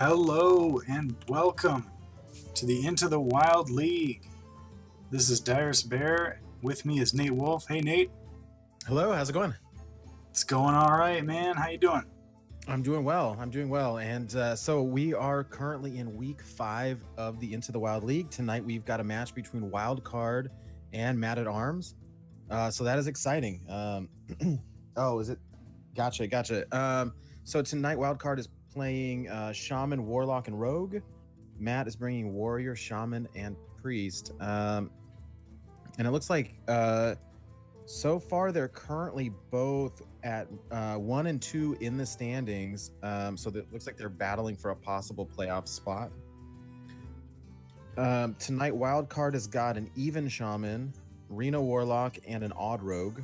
Hello and welcome to the Into the Wild League. This is Dyrus Bear. With me is Nate Wolf. Hey Nate. Hello, how's it going? It's going all right, man. How you doing? I'm doing well. And so we are currently in week 5 of the Into the Wild League. Tonight we've got a match between Wild Card and MattAtArms. So that is exciting. Oh, is it? Gotcha. So tonight Wild Card is playing Shaman, Warlock, and Rogue. Matt is bringing Warrior, Shaman, and Priest. And it looks like so far they're currently both at 1 and 2 in the standings. So it looks like they're battling for a possible playoff spot. Tonight Wild Card has got an even Shaman, Reno Warlock, and an odd Rogue.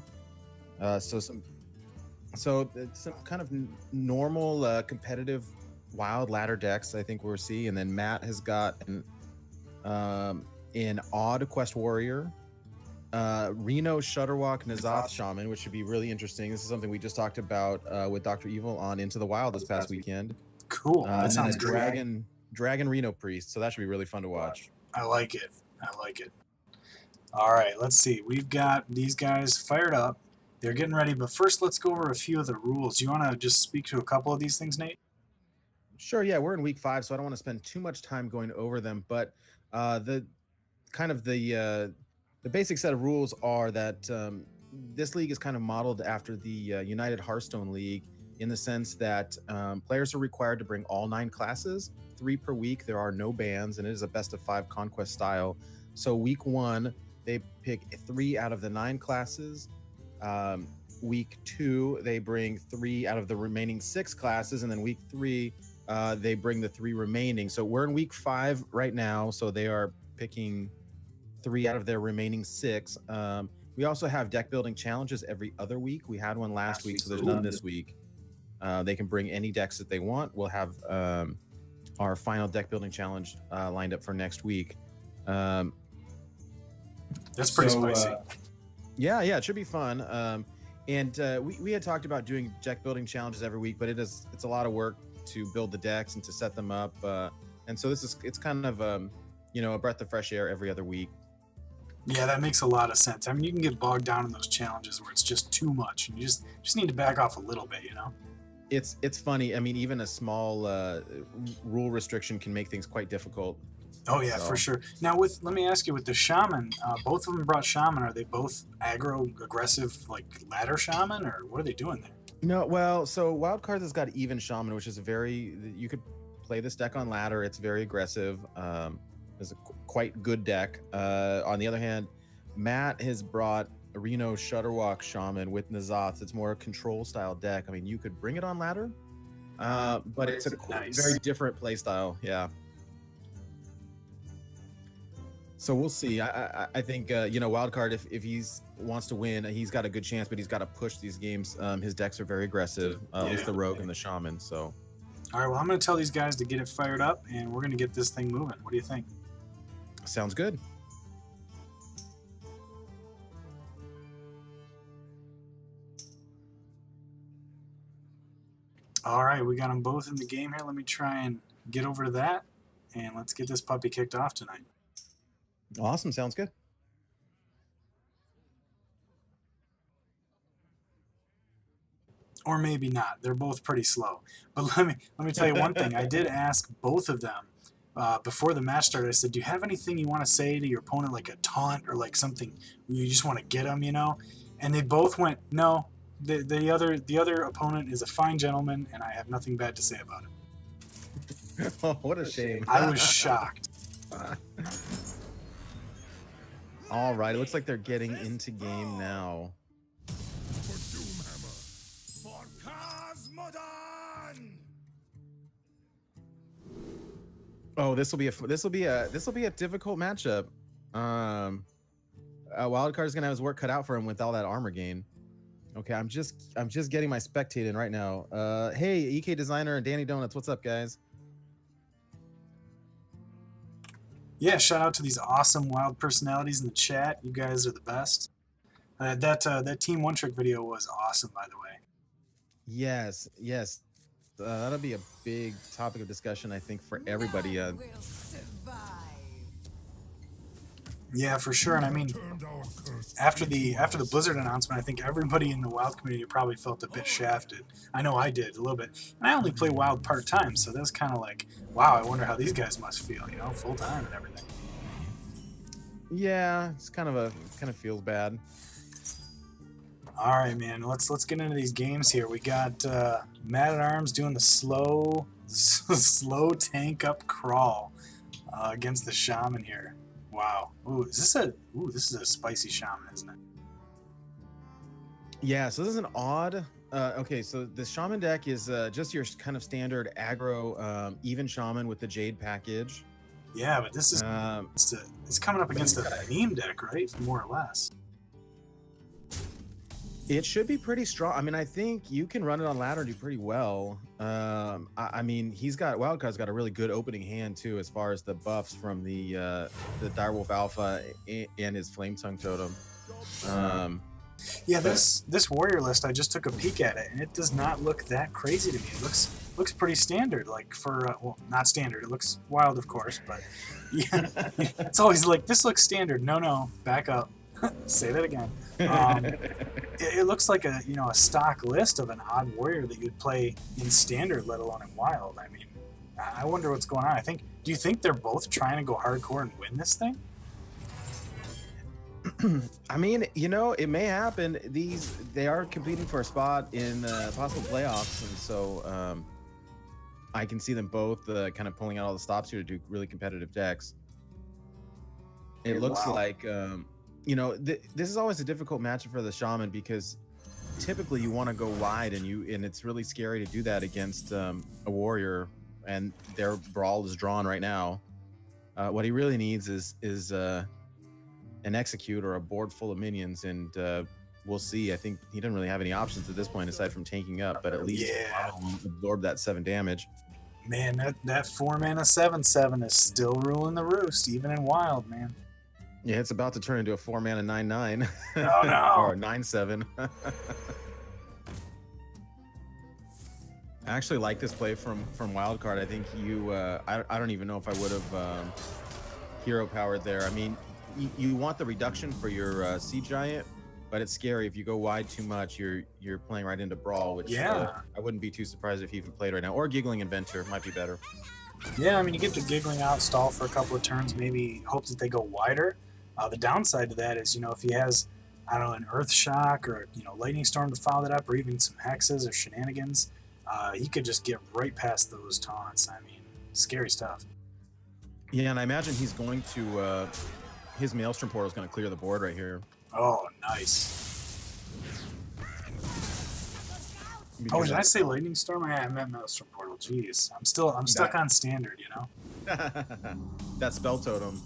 So it's some kind of normal competitive wild ladder decks I think we'll see. And then Matt has got an odd Quest Warrior, Reno Shutterwalk Nazoth Shaman, which should be really interesting. This is something we just talked about with Dr. Evil on Into the Wild this past weekend. Cool. That sounds and great. Dragon Reno Priest. So that should be really fun to watch. I like it. All right, let's see. We've got these guys fired up. They're getting ready, but first let's go over a few of the rules. Do you want to just speak to a couple of these things, Nate? Sure, yeah. We're in week 5, so I don't want to spend too much time going over them, but the basic set of rules are that this league is kind of modeled after the United Hearthstone League in the sense that players are required to bring all 9 classes, 3 per week. There are no bans, and it is a best of 5 conquest style. So week 1, they pick 3 out of the 9 classes. Week 2, they bring 3 out of the remaining 6 classes, and then week 3, they bring the 3 remaining. So we're in week 5 right now, so they are picking 3 out of their remaining 6. We also have deck building challenges every other week. We had one last week, so there's none this week. They can bring any decks that they want. We'll have our final deck building challenge lined up for next week. That's pretty spicy. Yeah, it should be fun. And we had talked about doing deck building challenges every week, but it's a lot of work to build the decks and to set them up. And so it's kind of a breath of fresh air every other week. Yeah, that makes a lot of sense. I mean, you can get bogged down in those challenges where it's just too much, and you just need to back off a little bit, It's funny. I mean, even a small rule restriction can make things quite difficult. Oh yeah, for sure. Now, let me ask you, with the Shaman, both of them brought Shaman. Are they both aggro, aggressive, like ladder Shaman, or what are they doing there? No, well, so Wild Cards has got even Shaman, which is you could play this deck on ladder. It's very aggressive. It's a quite good deck. On the other hand, Matt has brought a Reno Shutterwalk Shaman with Nazoth. It's more a control style deck. I mean, you could bring it on ladder, but it's a very different play style. Yeah. So we'll see. I think Wildcard, if he wants to win, he's got a good chance, but he's got to push these games. His decks are very aggressive, at least the Rogue and the Shaman. So, all right. Well, I'm going to tell these guys to get it fired up, and we're going to get this thing moving. What do you think? Sounds good. All right, we got them both in the game here. Let me try and get over to that, and let's get this puppy kicked off tonight. Awesome. Sounds good. Or maybe not. They're both pretty slow. But let me tell you one thing. I did ask both of them before the match started. I said, "Do you have anything you want to say to your opponent, like a taunt or like something you just want to get them, And they both went, "No. The other opponent is a fine gentleman, and I have nothing bad to say about him." Oh, what a shame. I was shocked. All right, it looks like they're getting into game now. Oh, this will be a difficult matchup. Wildcard is gonna have his work cut out for him with all that armor gain. Okay, I'm just getting my spectate in right now. Hey, EK Designer and Danny Donuts, what's up, guys? Yeah, shout out to these awesome wild personalities in the chat. You guys are the best. That Team One Trick video was awesome, by the way. Yes. That'll be a big topic of discussion, I think, for everybody. Yeah, for sure. And I mean, after the Blizzard announcement, I think everybody in the WoW community probably felt a bit shafted. I know I did a little bit. And I only play WoW part time, so that's kind of like, wow, I wonder how these guys must feel, you know, full time and everything. Yeah, it's kind of feels bad. All right, man. Let's get into these games here. We got MattAtArms doing the slow tank up crawl against the Shaman here. Wow. This is a spicy Shaman, isn't it? Yeah, so this is an odd. Okay, so the Shaman deck is just your kind of standard aggro even Shaman with the Jade package. Yeah, but this is it's coming up against a meme deck, right? More or less. It should be pretty strong. I mean, I think you can run it on ladder and do pretty well. I mean, Wildcard's got a really good opening hand too, as far as the buffs from the Direwolf Alpha and his Flame Tongue Totem. Yeah, this warrior list, I just took a peek at it, and it does not look that crazy to me. It looks pretty standard, like for well, not standard. It looks wild, of course, but yeah, it's always like this looks standard. No, back up. Say that again. It looks like a stock list of an odd warrior that you'd play in standard, let alone in wild. I mean, I wonder what's going on. Do you think they're both trying to go hardcore and win this thing? I mean, it may happen. They are competing for a spot in possible playoffs, and so I can see them both kind of pulling out all the stops here to do really competitive decks. It looks like this is always a difficult matchup for the Shaman because typically you want to go wide, and it's really scary to do that against a warrior, and their brawl is drawn right now. What he really needs is an execute or a board full of minions, and we'll see. I think he doesn't really have any options at this point aside from tanking up, but at least absorb that 7 damage. Man, that 4-mana 7/7 is still ruling the roost, even in wild, man. Yeah, it's about to turn into a 4-mana 9/9. Oh no! Or 9/7. I actually like this play from Wildcard. I think I don't even know if I would have hero powered there. I mean, you want the reduction for your Sea Giant, but it's scary if you go wide too much. You're playing right into Brawl, which I wouldn't be too surprised if he even played right now. Or Giggling Inventor might be better. Yeah, I mean, you get the Giggling out, stall for a couple of turns, maybe hope that they go wider. The downside to that is, if he has, I don't know, an Earth Shock or, Lightning Storm to follow that up, or even some Hexes or Shenanigans, he could just get right past those taunts. I mean, scary stuff. Yeah, and I imagine he's going to, his Maelstrom Portal is going to clear the board right here. Oh, nice. Did I say Lightning Storm? I meant Maelstrom Portal. Jeez, I'm stuck on standard, That Spell Totem.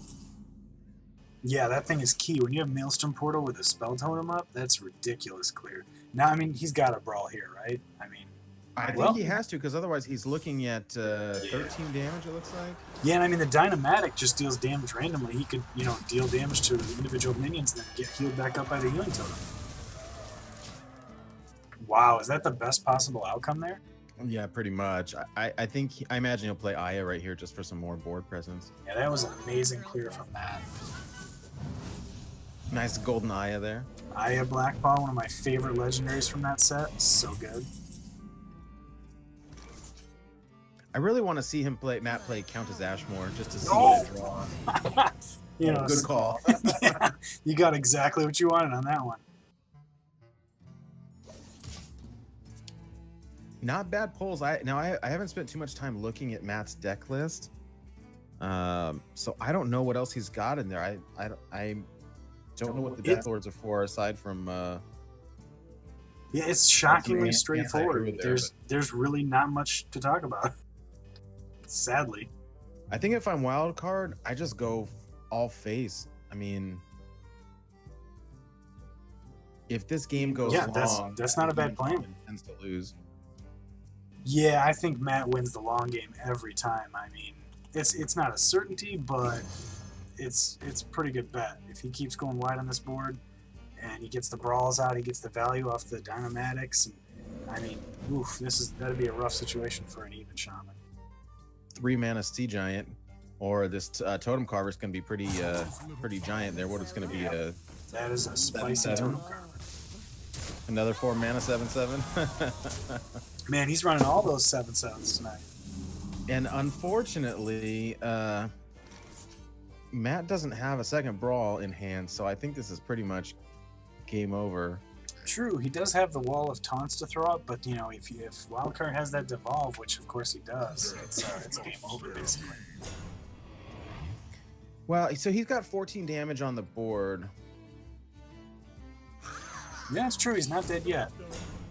Yeah, that thing is key. When you have Maelstrom Portal with a Spell Totem up, that's ridiculous clear. Now, I mean, he's got a Brawl here, right? I think he has to, because otherwise he's looking at 13 damage, it looks like. Yeah, and I mean, the Dynamatic just deals damage randomly. He could, deal damage to individual minions and then get healed back up by the Healing Totem. Wow, is that the best possible outcome there? Yeah, pretty much. I imagine he'll play Aya right here just for some more board presence. Yeah, that was an amazing clear from Matt. Nice golden Aya there. Aya Blackball, one of my favorite legendaries from that set. So good. I really want to see Matt play Countess Ashmore, just to see what it draw. Good call. Yeah, you got exactly what you wanted on that one. Not bad pulls. I haven't spent too much time looking at Matt's deck list, so I don't know what else he's got in there. I don't know what the Death Lords are for, aside from. Yeah, it's shockingly straightforward. There's really not much to talk about. Sadly, I think if I'm Wildcard, I just go all face. I mean, if this game goes long, that's not a bad plan. Tends to lose. Yeah, I think Matt wins the long game every time. I mean, it's not a certainty, but it's a pretty good bet. If he keeps going wide on this board and he gets the Brawls out, he gets the value off the Dynamatics, and I mean, oof, that'd be a rough situation for an even shaman. 3 mana Sea Giant, or this Totem Carver is going to be pretty giant there. What it's going to be That is a spicy 7/7? totem carver. Another 4 mana 7/7. Man, he's running all those 7/7s tonight. And unfortunately, Matt doesn't have a second brawl in hand, so I think this is pretty much game over. True, he does have the wall of taunts to throw up, but you know, if Wildcard has that devolve, which of course he does, it's game over basically. Well, so he's got 14 damage on the board. Yeah, it's true. He's not dead yet.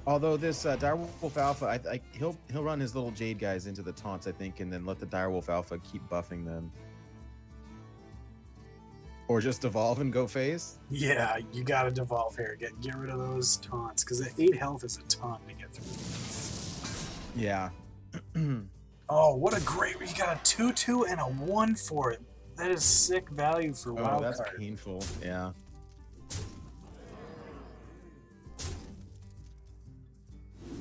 Although this Direwolf Alpha, he'll run his little Jade guys into the taunts, I think, and then let the Direwolf Alpha keep buffing them. Or just evolve and go face. Yeah, you gotta devolve here. Get rid of those taunts, because 8 health is a ton to get through. Yeah. Oh, what a great! You got a 2/2 and a 1/4. That is sick value for Wildcard. Oh, that's painful. Yeah.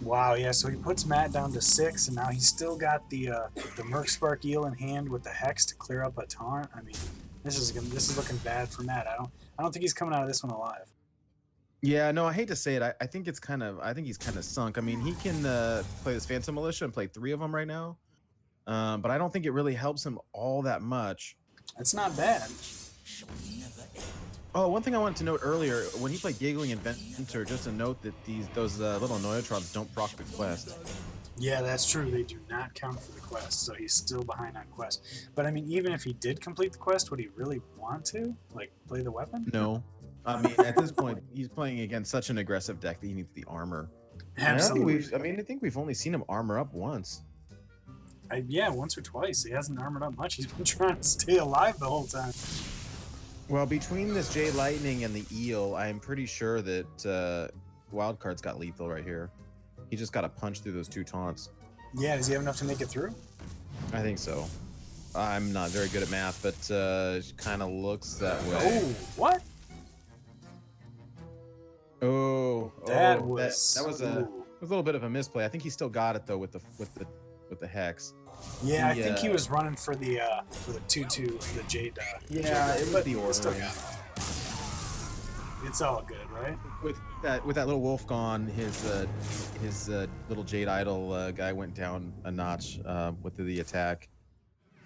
Wow, yeah, so he puts Matt down to 6, and now he's still got the Mercspark Eel in hand with the Hex to clear up a taunt. I mean, this is looking bad for Matt. I don't think he's coming out of this one alive. Yeah, no, I hate to say it. I think he's kind of sunk. I mean, he can play this Phantom Militia and play 3 of them right now, but I don't think it really helps him all that much. It's not bad. Oh, one thing I wanted to note earlier, when he played Giggling Inventor, just a note that those little Noyotrons don't proc the quest. Yeah, that's true. They do not count for the quest, so he's still behind on quest. But I mean, even if he did complete the quest, would he really want to, like, play the weapon? No. I mean, at this point, he's playing against such an aggressive deck that he needs the armor. Absolutely. I think we've only seen him armor up once. Yeah, once or twice. He hasn't armored up much. He's been trying to stay alive the whole time. Well, between this Jade Lightning and the Eel, I'm pretty sure that Wildcard's got lethal right here. He just got to punch through those 2 taunts. Yeah, does he have enough to make it through? I think so. I'm not very good at math, but it kind of looks that way. Oh, what? That was was a little bit of a misplay. I think he still got it though with the Hex. Yeah, I think he was running for the 2/2, the Jade. Yeah, it was the order. It's all good, right? With that little wolf gone, his little Jade Idol guy went down a notch with the attack.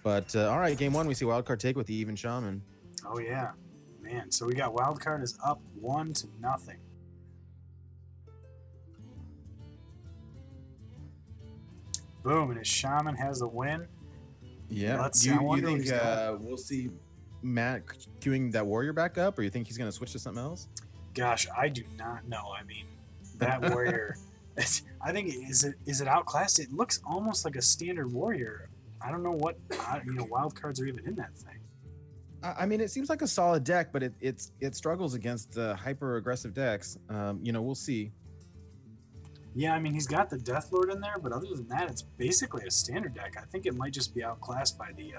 But all right, game 1, we see Wildcard take with the Even Shaman. Oh yeah, man. So we got Wildcard is up 1-0. Boom, and his Shaman has a win. Yeah. You think we'll see Matt queuing that warrior back up, or you think he's going to switch to something else? Gosh, I do not know. I mean, that warrior. I think is it outclassed? It looks almost like a standard warrior. I don't know what wild cards are even in that thing. I mean, it seems like a solid deck, but it struggles against hyper aggressive decks. We'll see. Yeah, I mean, he's got the Death Lord in there, but other than that, it's basically a standard deck. I think it might just be outclassed by the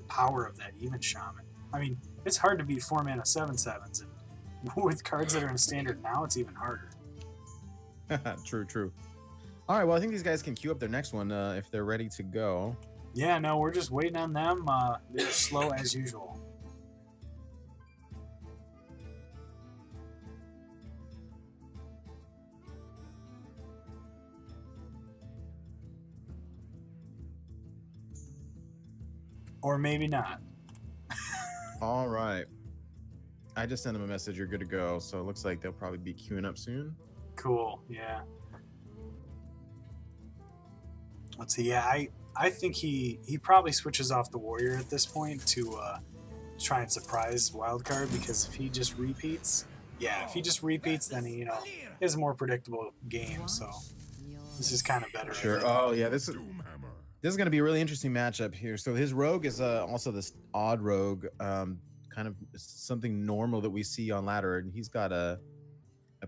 power of that Even Shaman. I mean, it's hard to beat 4 mana 7/7s, and with cards that are in standard now, it's even harder. True. All right, well, I think these guys can queue up their next one if they're ready to go. Yeah, no, we're just waiting on them. They're slow as usual. Or maybe not. All right. I just sent them a message. You're good to go. So it looks like they'll probably be queuing up soon. Cool. Yeah. Let's see. Yeah, I think he probably switches off the warrior at this point to try and surprise Wildcard, because if he just repeats, then he has a more predictable game. So this is kind of better. Sure. Oh yeah, this is going to be a really interesting matchup here. So his rogue is also this odd rogue, kind of something normal that we see on ladder, and he's got a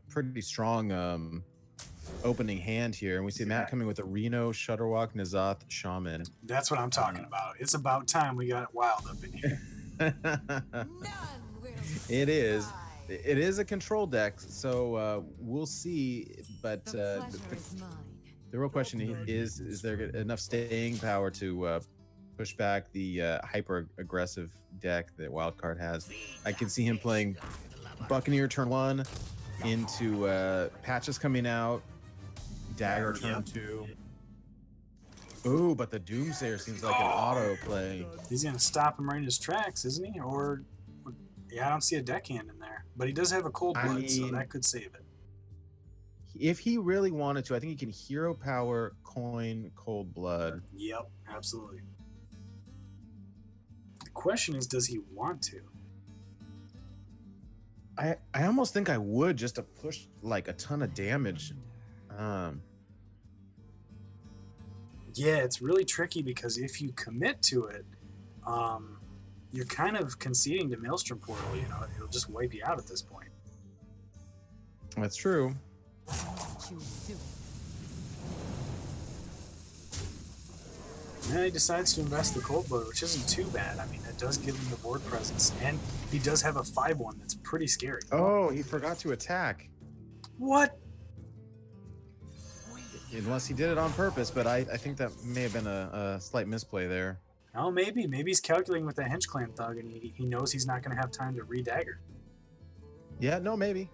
pretty strong opening hand here. And we see Matt coming with a Reno, Shutterwalk, Nazoth, Shaman. That's what I'm talking about. It's about time we got wild up in here. It is a control deck, so we'll see. But The pleasure is mine. the real question is there enough staying power to push back the hyper aggressive deck that Wildcard has? I can see him playing Buccaneer turn 1 into Patches coming out, Dagger turn 2. Ooh, but the Doomsayer seems like an auto play. He's gonna stop him right in his tracks, isn't he? Or yeah, I don't see a deckhand in there, but he does have a cold blood, so that could save it. If he really wanted to, I think he can hero power, coin, cold blood. Yep, absolutely. The question is, does he want to? I almost think I would, just to push like a ton of damage. Yeah, it's really tricky because if you commit to it, you're kind of conceding to Maelstrom Portal. You know, it'll just wipe you out at this point. That's true. Choose soon. And then he decides to invest the cold blood, which isn't too bad. I mean, it does give him the board presence, and he does have a 5/1 that's pretty scary. Oh, he forgot to attack. What? Unless he did it on purpose, but I think that may have been a slight misplay there. Oh, maybe he's calculating with that Hench Clan thug, and he knows he's not going to have time to re-dagger. Yeah, no, maybe.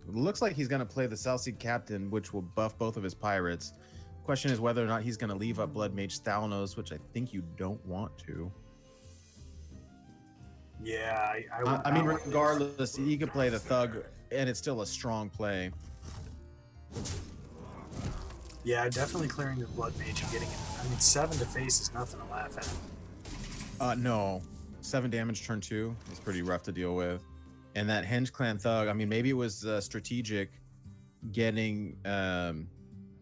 It looks like he's going to play the Southseed Captain, which will buff both of his pirates. Question is whether or not he's going to leave up Blood Mage Thalnos, which I think you don't want to. Yeah, I mean, regardless, he could play the Thug, and it's still a strong play. Yeah, definitely clearing the Blood Mage and getting it. I mean, 7 to face is nothing to laugh at. No. 7 damage turn 2 is pretty rough to deal with. And that Henge Clan Thug, I mean, maybe it was strategic getting,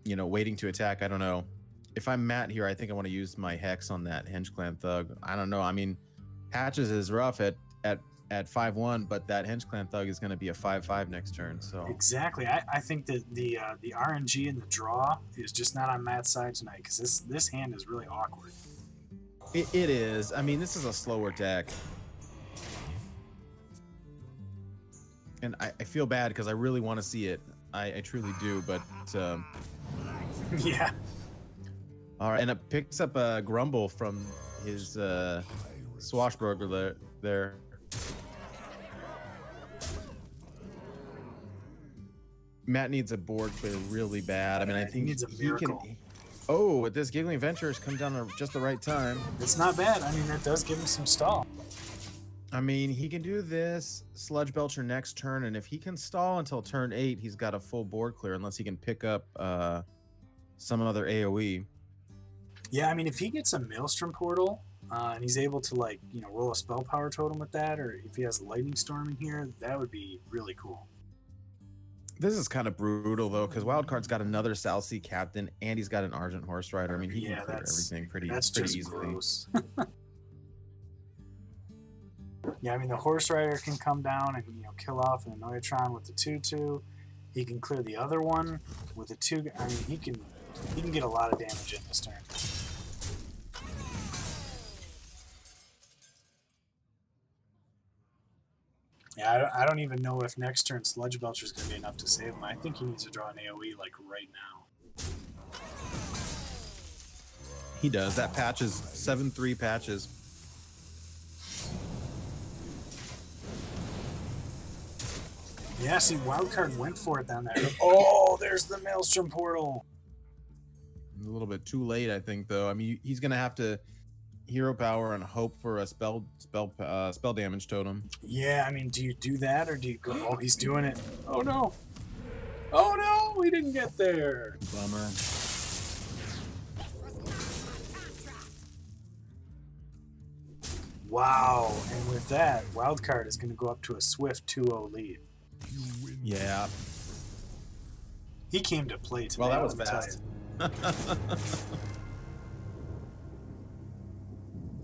waiting to attack. I don't know. If I'm Matt here, I think I want to use my Hex on that Henge Clan Thug. I don't know. I mean, Patches is rough at 5/1, but that Henge Clan Thug is going to be a 5/5 next turn. So exactly, I think that the RNG and the draw is just not on Matt's side tonight because this hand is really awkward. It is. I mean, this is a slower deck, and I feel bad because I really want to see it. I truly do, but yeah. All right, and it picks up a Grumble from his Swashbuckler there. Matt needs a board clear really bad. I mean, I think he needs a miracle. Oh, with this Giggling Ventures come down at just the right time. It's not bad. I mean, that does give him some stall. I mean, he can do this Sludge Belcher next turn, and if he can stall until turn 8, he's got a full board clear unless he can pick up some other AoE. Yeah, I mean, if he gets a Maelstrom Portal and he's able to, like, roll a spell power totem with that, or if he has a Lightning Storm in here, that would be really cool. This is kind of brutal, though, because Wildcard's got another South Sea Captain, and he's got an Argent Horse Rider. I mean, he can clear everything pretty easily. Gross. Yeah, I mean, the Horse Rider can come down and, kill off an Annoyatron with the 2/2. He can clear the other one with a 2. I mean, he can get a lot of damage in this turn. Yeah, I don't even know if next turn Sludge Belcher is going to be enough to save him. I think he needs to draw an AoE, like, right now. He does. That Patches, 7/3 Patches. Yeah, see, Wildcard went for it down there. Oh, there's the Maelstrom Portal. A little bit too late, I think, though. I mean, he's going to have to hero power and hope for a spell damage totem. Yeah, I mean, do you do that or do you go? Oh, he's doing it. Oh no! Oh no! We didn't get there. Bummer. Wow! And with that, Wildcard is going to go up to a swift 2-0 lead. Yeah. He came to play today. Well, that was fast.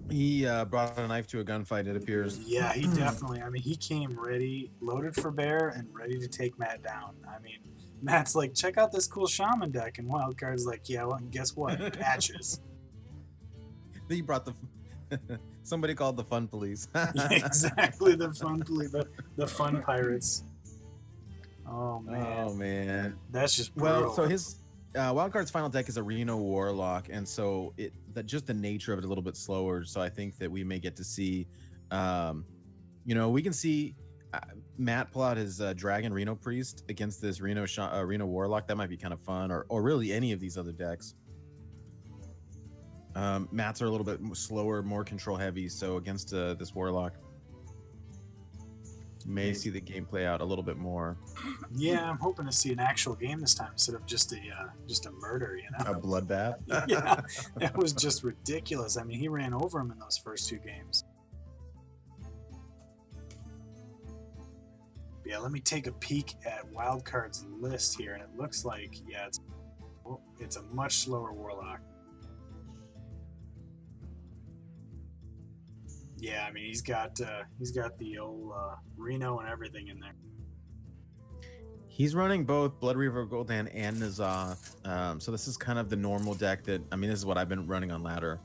He brought a knife to a gunfight, it appears. Yeah, he definitely. I mean, he came ready, loaded for bear, and ready to take Matt down. I mean, Matt's like, check out this cool shaman deck, and Wildcard's like, yeah, well, guess what? Patches. He brought the Somebody called the fun police. Yeah, exactly, the fun pirates. Oh man, Oh man. that's just Well, brutal. so his Wildcard's final deck is a Reno Warlock, and so just the nature of it a little bit slower. So I think that we may get to see, we can see Matt pull out his Dragon Reno Priest against this Reno Warlock. That might be kind of fun, or really any of these other decks. Mats are a little bit slower, more control heavy, so against this Warlock, may see the game play out a little bit more. Yeah, I'm hoping to see an actual game this time instead of just a murder, you know? A bloodbath. Yeah, that was just ridiculous. I mean, he ran over him in those first 2 games. Yeah, let me take a peek at Wildcard's list here, and it looks like, yeah, it's a much slower Warlock. Yeah, I mean, he's got the old Reno and everything in there. He's running both Blood Reaver Gul'dan and N'Zoth. So this is kind of the normal deck that, I mean, this is what I've been running on ladder.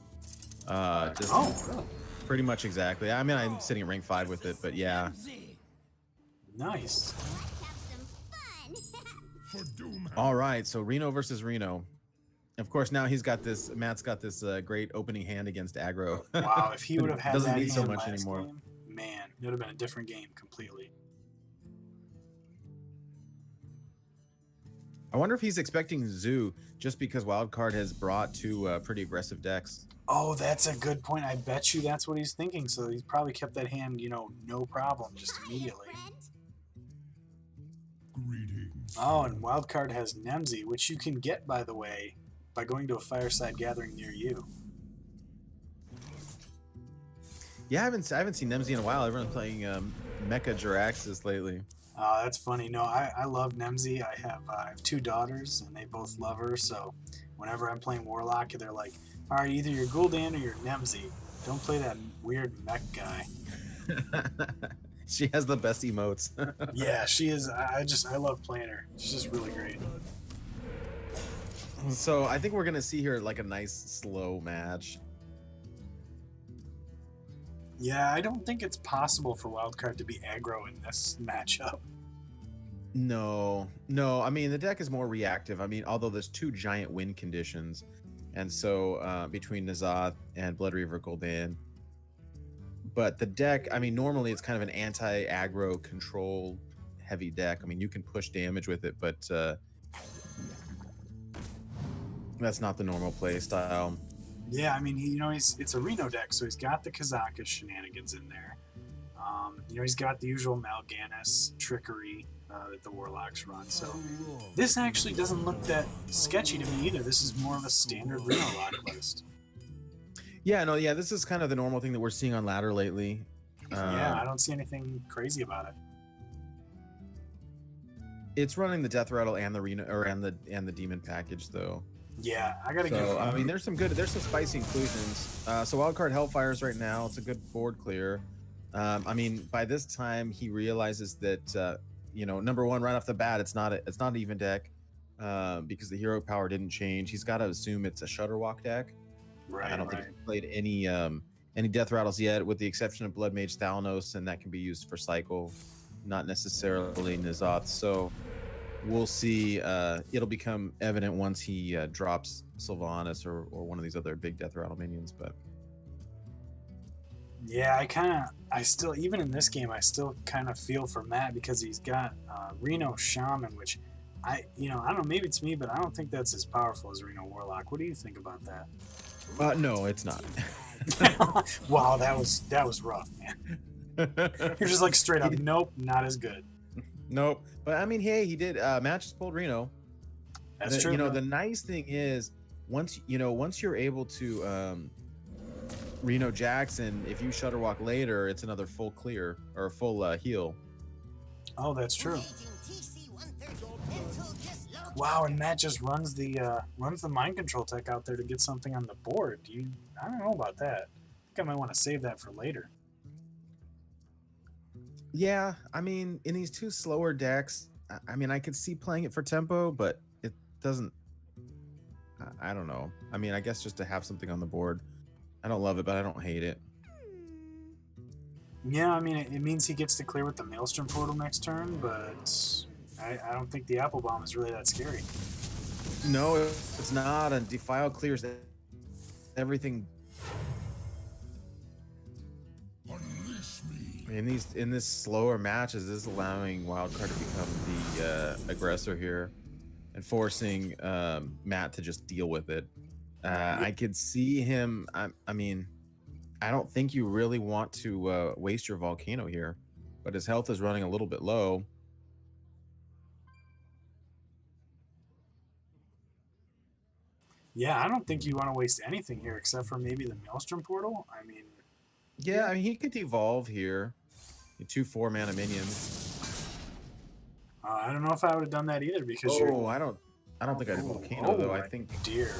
Just really? pretty much exactly. I mean, I'm sitting at rank 5 with it, but yeah. Nice. All right, so Reno versus Reno. Of course, now Matt's got this great opening hand against aggro. Wow, if he would have had Doesn't that need so hand much last anymore. game, man, it would have been a different game completely. I wonder if he's expecting Zoo just because Wildcard has brought 2 pretty aggressive decks. Oh, that's a good point. I bet you that's what he's thinking. So he's probably kept that hand, no problem, just immediately. Greetings. Oh, and Wildcard has Nemzi, which you can get, by the way, by going to a fireside gathering near you. Yeah, I haven't seen Nemzi in a while. Everyone's playing Mecha Jiraxis lately. That's funny. No, I love Nemzi. I have 2 daughters, and they both love her. So whenever I'm playing Warlock, they're like, all right, either you're Gul'dan or you're Nemzi. Don't play that weird mech guy. She has the best emotes. Yeah, she is. I love playing her. She's just really great. So I think we're gonna see here like a nice slow match. Yeah, I don't think it's possible for Wildcard to be aggro in this matchup. No. I mean, the deck is more reactive. I mean, although there's 2 giant win conditions, and so between N'Zoth and Blood Reaver Gul'dan. But the deck, I mean, normally it's kind of an anti-aggro control heavy deck. I mean, you can push damage with it, but that's not the normal play style. Yeah, I mean, it's a Reno deck, so he's got the Kazaka shenanigans in there. He's got the usual Mal'Ganis trickery that the Warlocks run. So this actually doesn't look that sketchy to me either. This is more of a standard Reno lock list. Yeah, this is kind of the normal thing that we're seeing on ladder lately. Yeah, I don't see anything crazy about it. It's running the Death Rattle and the Reno and the Demon package though. Yeah, I gotta give. So I mean, there's some spicy inclusions. So Wildcard Hellfires right now, it's a good board clear. I mean, by this time he realizes that number one, right off the bat, it's not an even deck because the hero power didn't change. He's got to assume it's a Shutterwalk deck. Right. I don't think he's played any Death Rattles yet, with the exception of Blood Mage Thalanos, and that can be used for cycle, not necessarily N'Zoth. So we'll see. It'll become evident once he drops Sylvanas or one of these other big Death Rattle minions. But yeah, I still, even in this game, I still kind of feel for Matt because he's got Reno Shaman, which I don't know, maybe it's me, but I don't think that's as powerful as Reno Warlock. What do you think about that? No, it's not. Wow, that was rough, man. You're just like straight up, nope, not as good. Nope. But I mean, hey, he did. Matt just pulled Reno. That's true. The nice thing is once you're able to Reno Jackson, if you Shutterwalk later, it's another full clear or a full heal. Oh, that's true. Wow, and Matt just runs the mind control tech out there to get something on the board. I don't know about that. I think I might want to save that for later. Yeah, I mean, in these 2 slower decks, I mean, I could see playing it for tempo, but it doesn't. I don't know. I mean, I guess just to have something on the board. I don't love it, but I don't hate it. Yeah, I mean, it means he gets to clear with the Maelstrom Portal next turn, but I don't think the Apple Bomb is really that scary. No, it's not. And Defile clears everything. In this slower matches, this is allowing Wildcard to become the aggressor here, and forcing Matt to just deal with it. I could see him. I mean, I don't think you really want to waste your volcano here, but his health is running a little bit low. Yeah, I don't think you want to waste anything here except for maybe the Maelstrom Portal. I mean, Yeah, I mean, he could evolve here. 2 4-mana minions. I don't know if I would have done that either because I don't think I did volcano though. I think dear.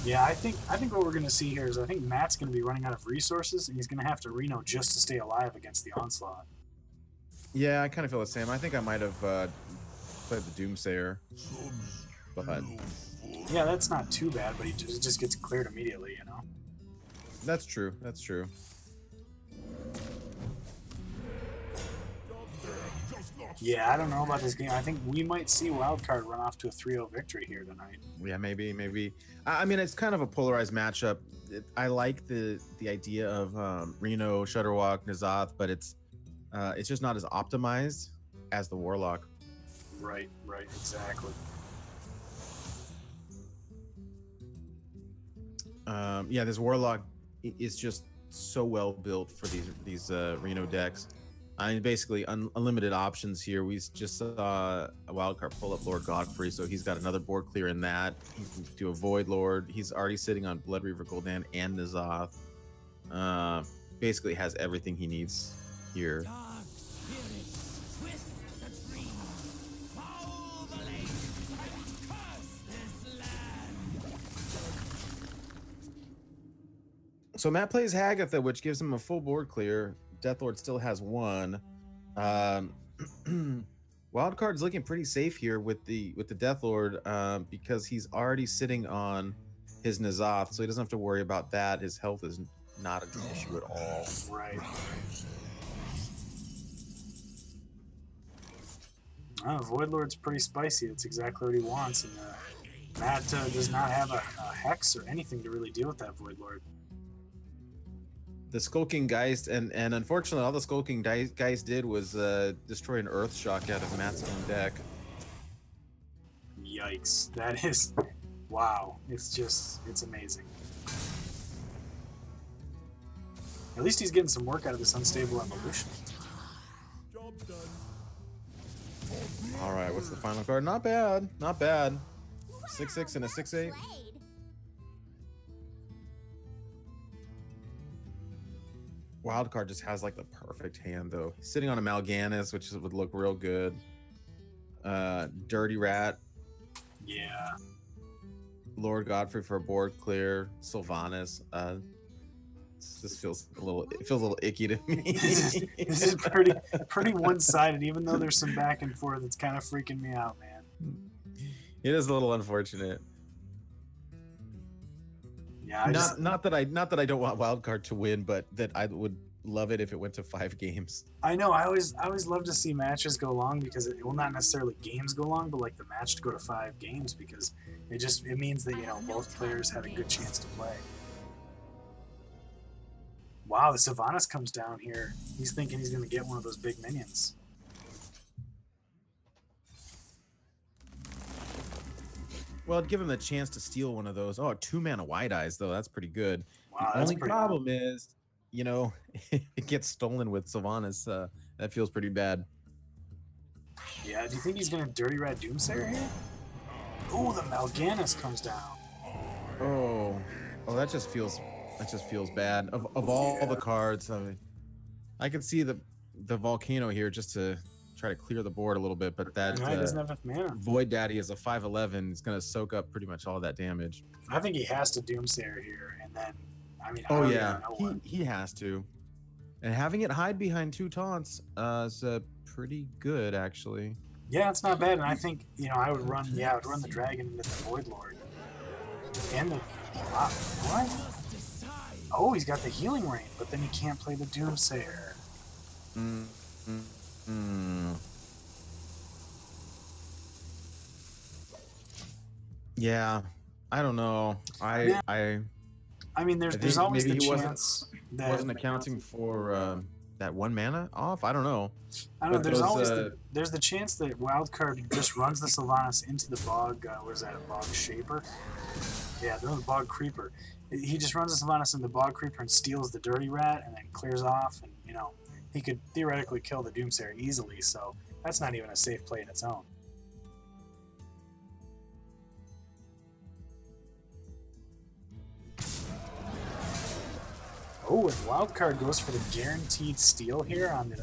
Yeah, I think what we're gonna see here is I think Matt's gonna be running out of resources and he's gonna have to Reno just to stay alive against the onslaught. Yeah, I kind of feel the same. I think I might have played the Doomsayer, but Yeah, that's not too bad, but it just gets cleared immediately, you know. that's true. That's true. Yeah, I don't know about this game. I think we might see Wildcard run off to a 3-0 victory here tonight. Yeah, maybe. I mean, it's kind of a polarized matchup. I like the idea of Reno, Shutterwalk, N'Zoth, but it's just not as optimized as the Warlock. Right, exactly. Yeah, this Warlock is just so well built for these Reno decks. I mean, basically unlimited options here. We just saw a Wildcard pull up Lord Godfrey, so he's got another board clear in that. He can do a Void Lord. He's already sitting on Blood Reaver Gul'dan and N'Zoth. Basically has everything he needs here. So Matt plays Hagatha, which gives him a full board clear. Deathlord still has 1. Wildcard's looking pretty safe here with the Deathlord because he's already sitting on his N'Zoth, so he doesn't have to worry about that. His health is not an issue at all. Right. Void Lord's pretty spicy. That's exactly what he wants, and Matt does not have a hex or anything to really deal with that Void Lord. The Skulking Geist, and unfortunately, all the Skulking Geist did was destroy an Earth Shock out of Matt's own deck. Yikes. That is... Wow. It's amazing. At least he's getting some work out of this Unstable Evolution. All right, what's the final card? Not bad. 6/6 and a 6/8. Wildcard just has like the perfect hand though. He's sitting on a Mal'Ganis, which would look real good. Dirty Rat. Yeah. Lord Godfrey for a board clear. Sylvanas. This feels a little icky to me. This is pretty one-sided, even though there's some back and forth. It's kind of freaking me out, man. It is a little unfortunate. Yeah, not that I don't want Wildcard to win, but that I would love it if it went to 5 games. I know. I always love to see matches go long because it will not necessarily games go long, but like the match to go to 5 games because it means that both players have a good chance to play. Wow, the Sylvanas comes down here. He's thinking he's going to get one of those big minions. Well, it'd give him the chance to steal one of those. Oh, 2-mana Wide Eyes, though. That's pretty good. Wow, The only problem is, it gets stolen with Sylvanas. That feels pretty bad. Yeah, do you think he's going to Dirty Rat Doomsayer here? Oh, the Mal'Ganis comes down. Oh, that just feels bad. Of all the cards, I could see the Volcano here just to try to clear the board a little bit, but that he doesn't have enough mana. Void Daddy is a 5/11. It's going to soak up pretty much all that damage. I think he has to Doomsayer here, and then, Oh yeah, he has to. And having it hide behind 2 taunts is pretty good, actually. Yeah, it's not bad, and I think I would run the dragon into the Void Lord, and What? Oh, he's got the healing rain, but then he can't play the Doomsayer. Mm, mm, mm. Yeah, I don't know. Yeah. I mean, I there's think always maybe the he chance that wasn't accounting for that 1 mana off. I don't know. I don't know. But There's those always there's the chance that Wildcard just runs the Sylvanas into the Bog. Where's that? Bog Shaper? Yeah, the Bog Creeper. He just runs the Sylvanas into the Bog Creeper and steals the Dirty Rat, and then clears off. And you know, he could theoretically kill the Doomsayer easily. So that's not even a safe play in its own. Oh, and Wildcard goes for the guaranteed steal here on the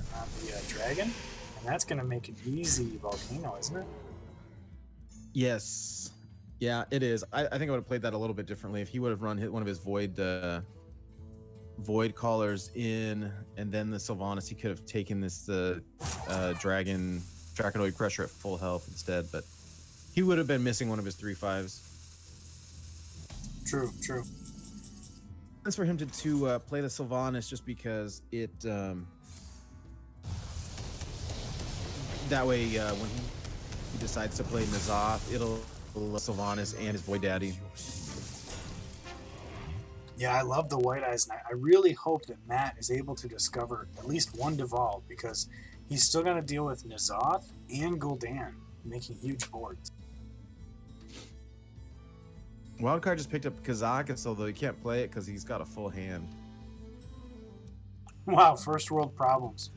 dragon, and that's going to make an easy Volcano, isn't it? Yes. Yeah, it is. I think I would have played that a little bit differently if he would have run one of his void callers in, and then the Sylvanas. He could have taken this Draconoid Pressure at full health instead, but he would have been missing one of his 3/5s. True. It's for him to play the Sylvanas just because it that way when he decides to play N'Zoth, it'll Sylvanas and his Void Daddy. Yeah, I love the White Eyes, and I really hope that Matt is able to discover at least one Devolve, because he's still got to deal with N'Zoth and Gul'dan, making huge boards. Wildcard just picked up Kazakus, although he can't play it because he's got a full hand. Wow, first world problems.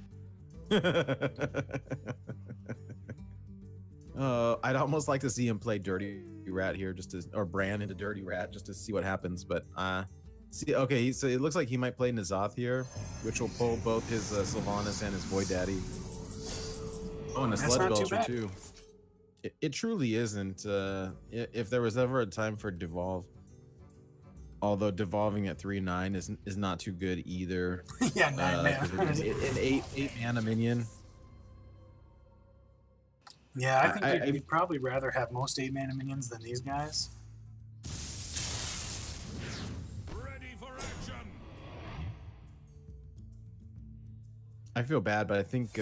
I'd almost like to see him play Dirty Rat here, or Bran into Dirty Rat, just to see what happens. But see, okay, so it looks like he might play N'Zoth here, which will pull both his Sylvanas and his Void Daddy. Oh, and a That's Sludge not too Belcher bad. too. It truly isn't. If there was ever a time for devolve, although devolving at 3/9 is not too good either. Yeah, 9 mana. An eight mana minion. Yeah, I think you'd probably rather have most 8 mana minions than these guys. Ready for action. I feel bad, but I think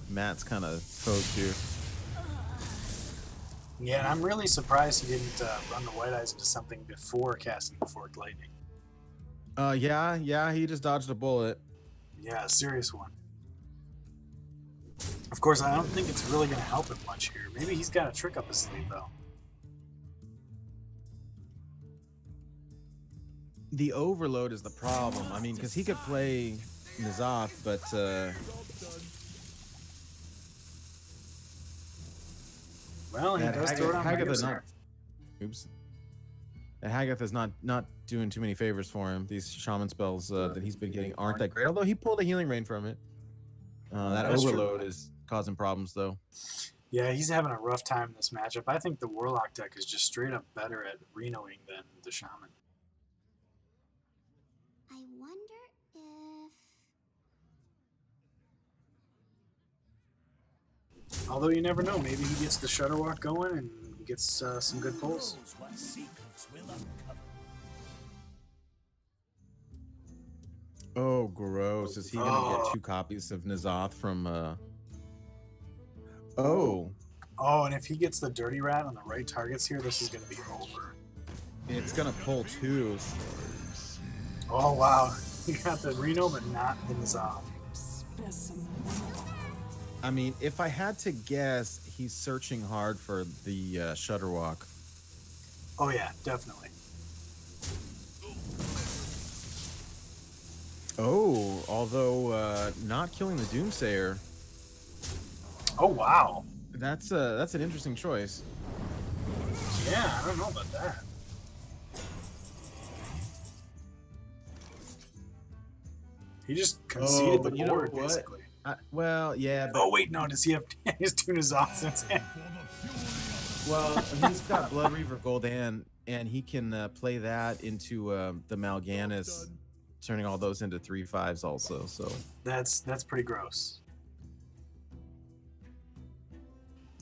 Matt's kind of toast here. Yeah, and I'm really surprised he didn't run the White Eyes into something before casting the Forked Lightning. Yeah, he just dodged a bullet. Yeah, a serious one. Of course, I don't think it's really going to help him much here. Maybe he's got a trick up his sleeve, though. The overload is the problem. I mean, because he could play N'Zoth, but Well, he does throw it on Hagath Mega's is not. there. Oops. Hagath is not doing too many favors for him. These shaman spells that he's been getting aren't that great. Although he pulled a healing rain from it. That That's true. overload is causing problems, though. Yeah, he's having a rough time in this matchup. I think the Warlock deck is just straight up better at Renoing than the Shaman. I wonder if... Although you never know, maybe he gets the Shudderwalk going and gets some good pulls. What secrets will uncover? Oh, gross! Is he gonna get 2 copies of N'Zoth from? Oh, And if he gets the Dirty Rat on the right targets here, this is going to be over. it's gonna pull 2. Oh, wow. He got the Reno, but not the N'Zoth. I mean, if I had to guess, he's searching hard for the Shudderwalk. Oh, yeah, definitely. Oh, although not killing the Doomsayer. Oh, wow. That's an interesting choice. Yeah, I don't know about that. He just conceded the but you know board, what? basically. Well, yeah, but Oh, wait, no. Does he have his two N'Zoths in his hand? well, he's got Blood Reaver Gul'dan, and he can play that into the Mal'Ganis, turning all those into 3/5s also. So That's pretty gross.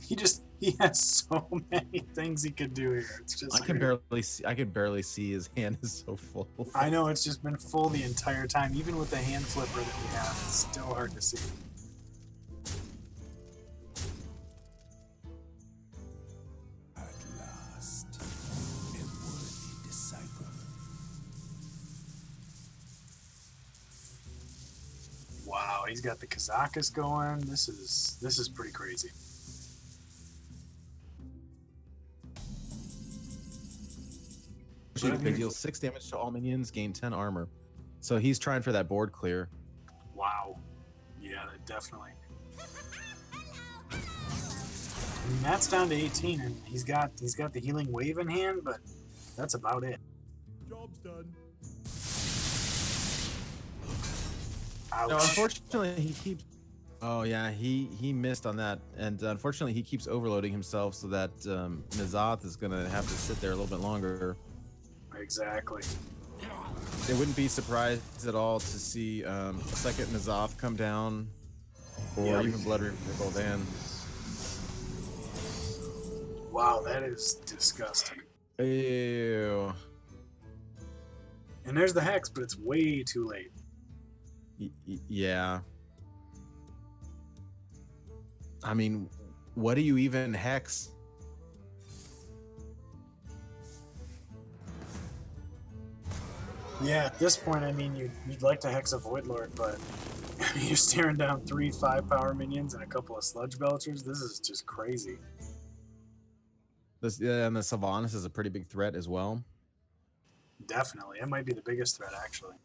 He just He has so many things he could do here. It's just I can weird. barely see his hand is so full. I know it's just been full the entire time. Even with the hand flipper that we have, it's still hard to see. At last, a worthy disciple. Wow, he's got the Kazakus going. This is pretty crazy. They deal 6 damage to all minions, gain 10 armor. So he's trying for that board clear. Wow. Yeah, that definitely. I mean, Matt's down to 18, and he's got the healing wave in hand, but that's about it. Job's done. Ouch. No, unfortunately, he keeps. Oh yeah, he missed on that, and unfortunately, he keeps overloading himself, so that Nazoth is gonna have to sit there a little bit longer. Exactly. They wouldn't be surprised at all to see a second Nazoth come down, or Yeah. even Blood Reaper Goldan. Wow, that is disgusting. Ew. And there's the Hex, but it's way too late. Yeah. I mean, what do you even hex? Yeah, at this point, I mean, you'd like to Hex a Void Lord, but you're staring down 3 5-power minions and a couple of Sludge Belchers. This is just crazy. This and the Sylvanas is a pretty big threat as well. Definitely. It might be the biggest threat, actually.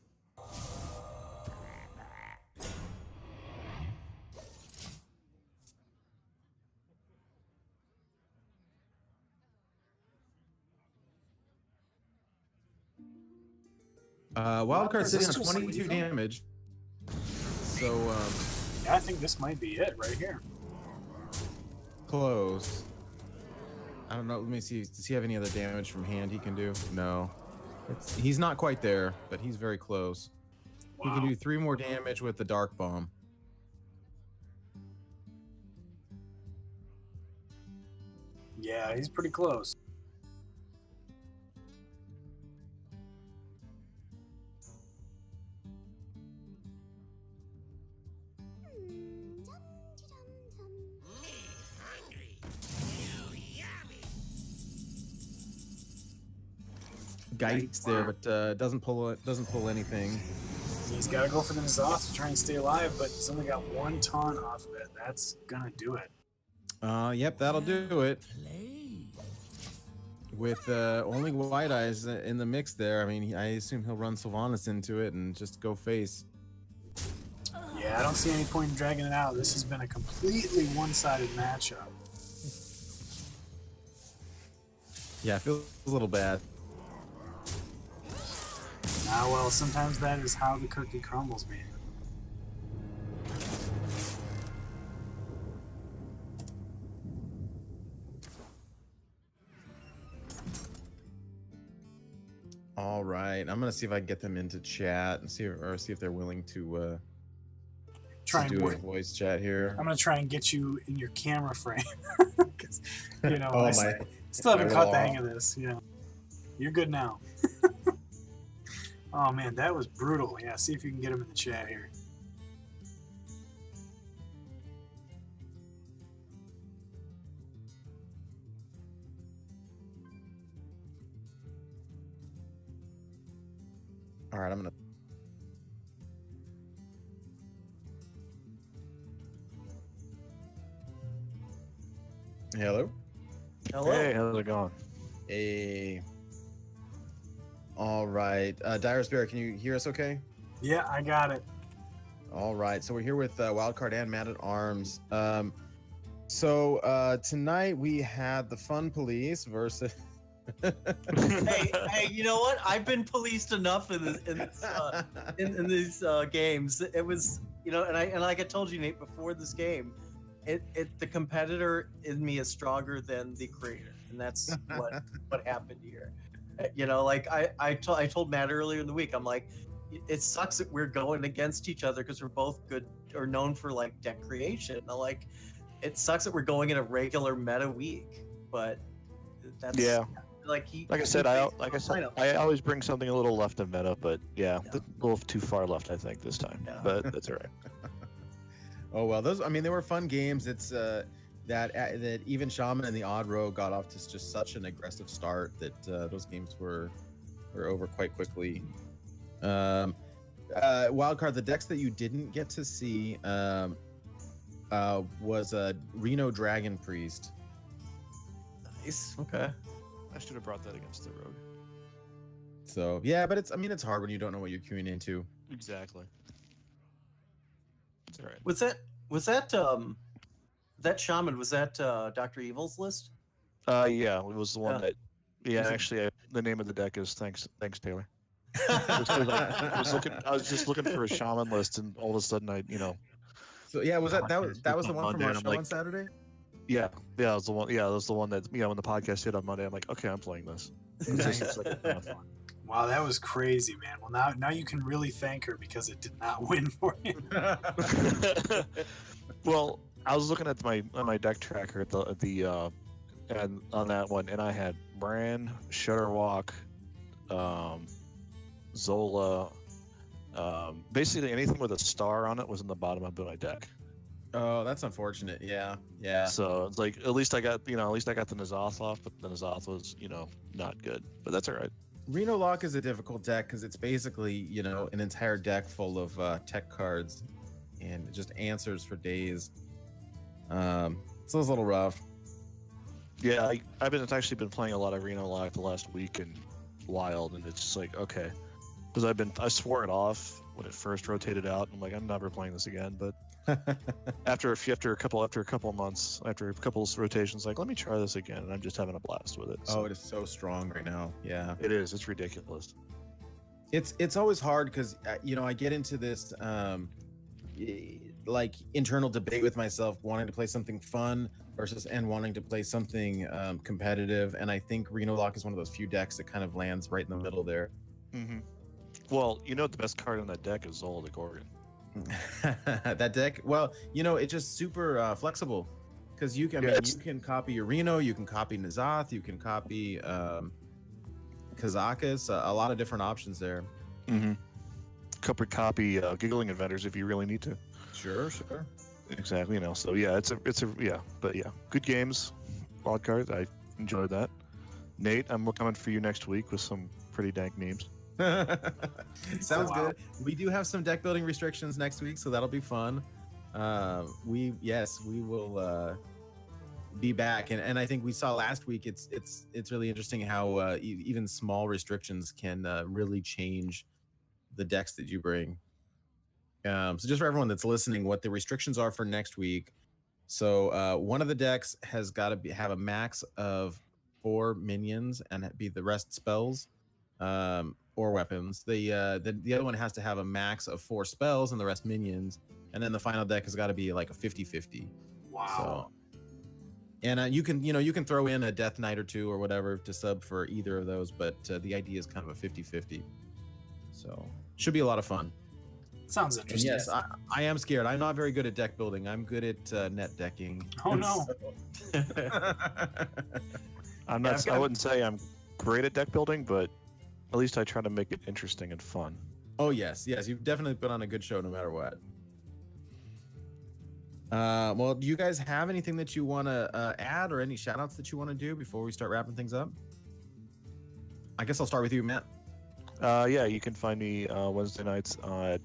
Wildcard sitting on Resistance 22 lethal? damage. So Yeah, I think this might be it right here. close. I don't know. Let me see. Does he have any other damage from hand he can do? No. He's not quite there, but he's very close. He Wow. can do 3 more damage with the Dark Bomb. Yeah, he's pretty close. Geist there, but doesn't pull anything. He's got to go for the Nazoth to try and stay alive, but he's only got 1 taunt off of it. That's gonna do it. Yep, that'll do it. Play. With only White Eyes in the mix there, I mean, I assume he'll run Sylvanas into it and just go face. Yeah, I don't see any point in dragging it out. This has been a completely one-sided matchup. Yeah, it feels a little bad. Ah, well, sometimes that is how the cookie crumbles, man. All right, I'm gonna see if I can get them into chat and see if they're willing to Try and do a work. voice chat here. I'm gonna try and get you in your camera frame. 'Cause, you know, Oh, I my- still haven't my caught the little- hang of this. You know, you're good now. Oh man, that was brutal. Yeah, see if you can get him in the chat here. All right, I'm gonna. Hello. Hello. Hey, how's it going? Hey. All right, Dire Spirit, can you hear us? Okay. Yeah, I got it. All right, so we're here with Wildcard and MattAtArms. So tonight we had the Fun Police versus. hey, you know what? I've been policed enough in these games. It was, you know, and like I told you, Nate, before this game, the competitor in me is stronger than the creator, and that's what happened here. You know, like I told Matt earlier in the week, I'm like, it sucks that we're going against each other because we're both good or known for like deck creation. I'm like, it sucks that we're going in a regular meta week, but that's Yeah. like Like I said, I always bring something a little left of meta, but yeah, a little too far left, I think, this time. Yeah. But that's all right. Oh well, those. I mean, they were fun games. It's that even Shaman and the Odd Row got off to just such an aggressive start that those games were over quite quickly. Wildcard, the decks that you didn't get to see was a Reno Dragon Priest. nice. Okay. I should have brought that against the rogue. So yeah, but it's hard when you don't know what you're queuing into. Exactly. It's all right. Was that that shaman? Was that Dr. Evil's list? Yeah, it was the one Yeah. that. Yeah, Was it- actually, the name of the deck is Thanks, Taylor. I was just looking for a shaman list, and all of a sudden, So yeah, was that was the on one from Monday, our and I'm show like, on Saturday? yeah, it was the one. Yeah, it was the one that when the podcast hit on Monday, I'm like, okay, I'm playing this. It's just- it's like a ton of fun. Wow, that was crazy, man. Well, now you can really thank her because it did not win for you. Well, I was looking at my deck tracker at the and on that one, and I had Bran, Shudderwalk, Zola, basically anything with a star on it was in the bottom of my deck. Oh, that's unfortunate. Yeah. So it's like at least I got the N'Zoth off, but the N'Zoth was not good, but that's all right. Reno Lock is a difficult deck because it's basically an entire deck full of tech cards and it just answers for days. So it's a little rough. Yeah, I've actually been playing a lot of Reno Lock the last week and Wild, and it's just like okay, because I swore it off when it first rotated out. I'm like, I'm never playing this again. But after a couple of months, after a couple of rotations, like let me try this again, and I'm just having a blast with it. Oh, it is so strong right now. Yeah, it is. It's ridiculous. It's always hard because I get into this like internal debate with myself, wanting to play something fun versus wanting to play something competitive, and I think Reno Lock is one of those few decks that kind of lands right in the middle there. Mm-hmm. Well, the best card on that deck is Zola the Gorgon. That deck, well, it's just super flexible because you can copy your Reno, you can copy N'Zoth, you can copy Kazakus, a lot of different options there. Mm-hmm. Copy Giggling Inventors if you really need to. Sure. Exactly. So yeah, it's a but yeah, good games. Wild cards, I enjoyed that. Nate, I'm coming for you next week with some pretty dank memes. Sounds good. We do have some deck building restrictions next week, so that'll be fun. We will be back, and I think we saw last week. It's really interesting how even small restrictions can really change the decks that you bring. So just for everyone that's listening, what the restrictions are for next week. So one of the decks has got to have a max of 4 minions and be the rest spells or weapons. The other one has to have a max of 4 spells and the rest minions. And then the final deck has got to be like a 50-50. Wow. So, and you can throw in a Death Knight or 2 or whatever to sub for either of those, but the idea is kind of a 50-50. So should be a lot of fun. Sounds And interesting. yes, I am scared. I'm not very good at deck building. I'm good at net decking. Oh, no. I'm not. I wouldn't say I'm great at deck building, but at least I try to make it interesting and fun. Oh yes, you've definitely put on a good show no matter what. Well, do you guys have anything that you want to add or any shout outs that you want to do before we start wrapping things up? I guess I'll start with you, Matt. Yeah, you can find me Wednesday nights on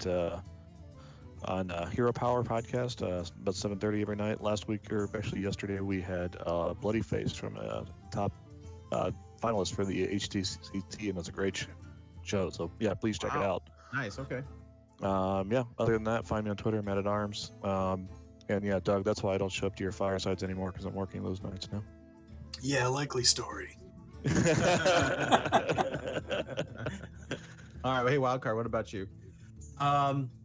Hero Power podcast about 7:30 every night. Last week, or actually yesterday, we had Bloody Face from a top finalist for the HTCT, and it's a great show. So yeah, please check it out. Nice. Okay. Yeah. Other than that, find me on Twitter, MattAtArms. And yeah, Doug, that's why I don't show up to your firesides anymore because I'm working those nights now. Yeah, likely story. All right. Well, hey, Wildcard, what about you?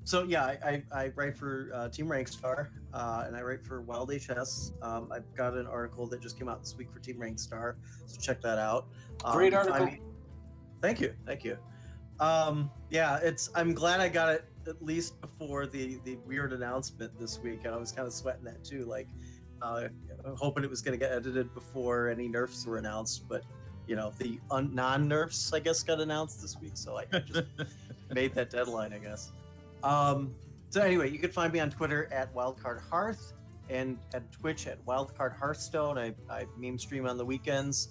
So yeah, I write for Team Rankstar, and I write for Wild HS. I've got an article that just came out this week for Team Rankstar, so check that out. Great article. Thank you. Yeah, I'm glad I got it at least before the weird announcement this week, and I was kind of sweating that too. Like, hoping it was going to get edited before any nerfs were announced, but the non-nerfs, I guess, got announced this week, so I just made that deadline, I guess. So anyway, you can find me on Twitter at WildcardHearth and at Twitch at WildcardHearthstone. I meme stream on the weekends,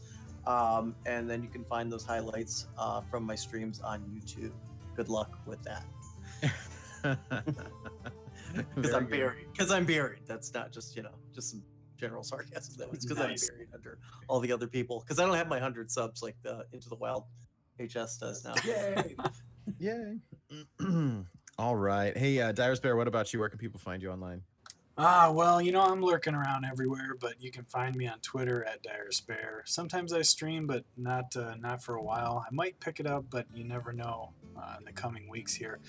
and then you can find those highlights from my streams on YouTube. Good luck with that. Because I'm buried. Because I'm buried. That's not just just some general sarcasm. That was because Nice. I'm buried under all the other people. Because I don't have my 100 subs like the Into the Wild HS does now. Yay! Yay. All right. Hey, Dyrus Bear, what about you? Where can people find you online? Well, I'm lurking around everywhere, but you can find me on Twitter at DyerSpare. Sometimes I stream, but not for a while. I might pick it up, but you never know in the coming weeks here.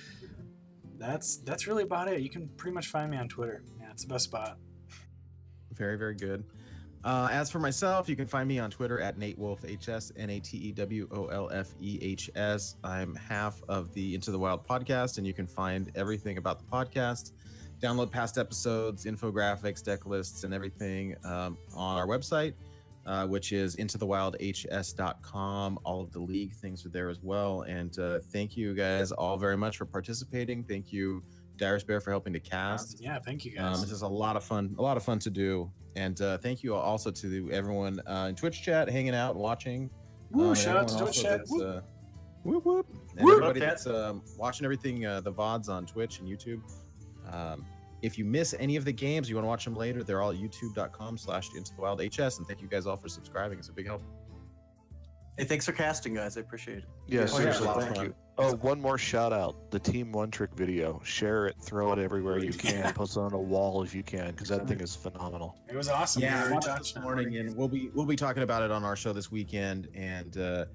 That's really about it. You can pretty much find me on Twitter. Yeah, it's the best spot. Very, very good. As for myself, you can find me on Twitter at NateWolfHS, NateWolfEHS. I'm half of the Into the Wild podcast, and you can find everything about the podcast, download past episodes, infographics, deck lists, and everything on our website, which is intothewildhs.com. All of the league things are there as well. And thank you guys all very much for participating. Thank you, Dyrus Bear, for helping to cast. Yeah, thank you guys. This is a lot of fun to do. And thank you also to everyone in Twitch chat, hanging out, watching. Woo, shout out to Twitch chat. Whoop, whoop. And Whoop. everybody that's watching everything, the VODs on Twitch and YouTube. If you miss any of the games, you want to watch them later, they're all at youtube.com/intothewildhs. And thank you guys all for subscribing. It's a big help. Hey, thanks for casting, guys. I appreciate it. Yeah, seriously, a lot of thank fun. you. Oh, one more shout out. The Team One Trick video. Share it, throw it everywhere you can. Post it on a wall if you can, because that thing is phenomenal. It was awesome. Yeah, I we watched it touched this on morning, and we'll be talking about it on our show this weekend and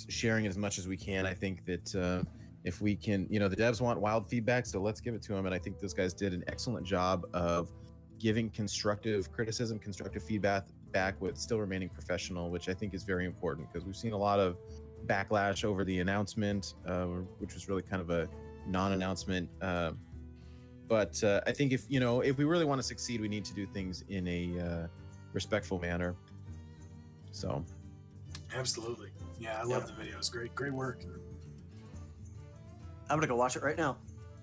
sharing it as much as we can. I think that if we can, the devs want wild feedback, so let's give it to them. And I think those guys did an excellent job of giving constructive criticism, constructive feedback back with still remaining professional, which I think is very important because we've seen a lot of backlash over the announcement, which was really kind of a non-announcement. But I think if we really want to succeed, we need to do things in a respectful manner. So, Absolutely. Yeah, I love the video. It's great work. I'm gonna go watch it right now.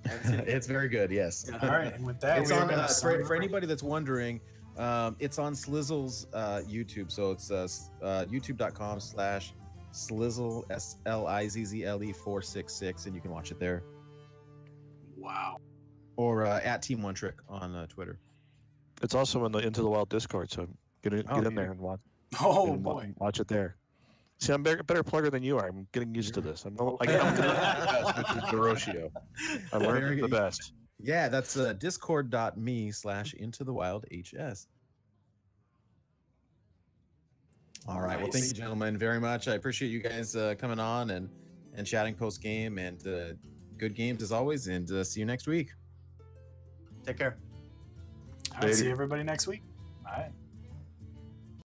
I haven't seen it yet. it's very good. Yes. All right, and with that, It's we are on gonna sign for off. anybody that's wondering. It's on Slizzle's YouTube, so it's youtube.com/Slizzle SLIZZLE 466, and you can watch it there, Wow. or at Team One Trick on Twitter. It's also in the Into the Wild Discord, so get in Okay. there and watch. Oh and boy. watch it there. See, I'm a better plugger than you are. I'm getting used to this. I'm the best with Doroshio. I learned the best. Yeah, that's discord.me/intothewildhs. All right. Well, thank Nice. you, gentlemen, very much. I appreciate you guys coming on and chatting post game, and good games as always. And see you next week. Take care. All right, see everybody next week. All right.